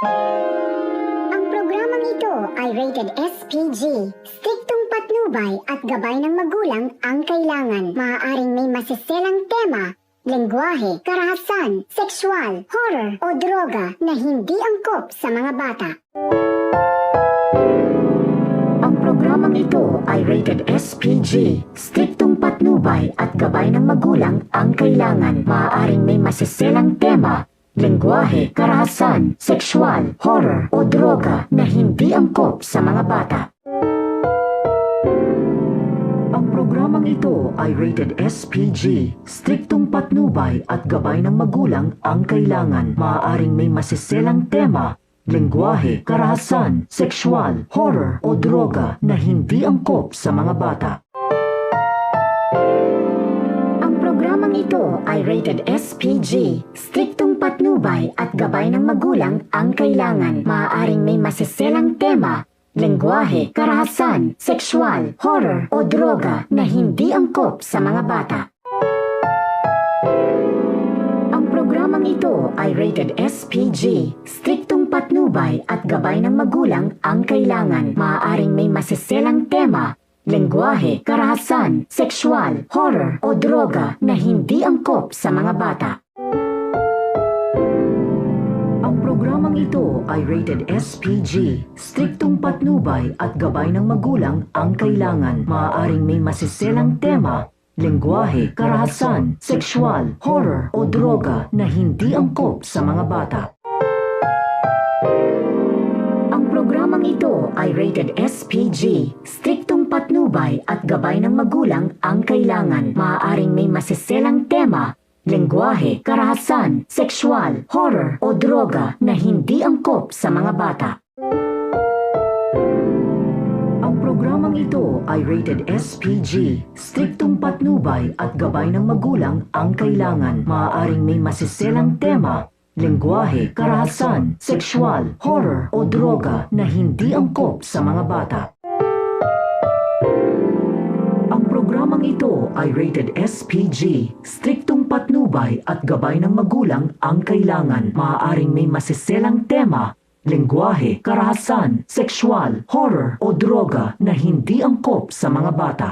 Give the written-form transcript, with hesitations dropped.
Ang programang ito ay rated SPG. Striktong patnubay at gabay ng magulang ang kailangan. Maaaring may masiselang tema, lengguwahe, karahasan, sexual, horror o droga na hindi angkop sa mga bata. Ang programang ito ay rated SPG. Striktong patnubay at gabay ng magulang ang kailangan. Maaaring may masiselang tema, lengguwahe, karahasan, sexual, horror o droga na hindi angkop sa mga bata. Ang programang ito ay rated SPG. Striktong patnubay at gabay ng magulang ang kailangan. Maaaring may masiselang tema, lengguwahe, karahasan, sexual, horror o droga na hindi angkop sa mga bata. Ang programang ito ay rated SPG. Striktong patnubay at gabay ng magulang ang kailangan. Maaaring may masiselang tema, lengguwahe, karahasan, sexual, horror o droga na hindi angkop sa mga bata. Ang programang ito ay rated SPG. Striktong patnubay at gabay ng magulang ang kailangan. Maaaring may masiselang tema, lengguwahe, karahasan, sexual, horror o droga na hindi angkop sa mga bata. Ang programang ito ay rated SPG. Striktong patnubay at gabay ng magulang ang kailangan. Maaaring may masiselang tema, lengguwahe, karahasan, sexual, horror o droga na hindi angkop sa mga bata. Ang programang ito ay rated SPG. Striktong patnubay at gabay ng magulang ang kailangan. Maaaring may masiselang tema, lengguwahe, karahasan, sexual, horror o droga na hindi angkop sa mga bata. Ang programang ito ay rated SPG. Striktong patnubay at gabay ng magulang ang kailangan. Maaaring may masiselang tema, lengguwahe, karahasan, sexual, horror o droga na hindi angkop sa mga bata. Ang programang ito ay rated SPG. Striktong patnubay at gabay ng magulang ang kailangan. Maaaring may masiselang tema, lengguwahe, karahasan, sexual, horror o droga na hindi angkop sa mga bata.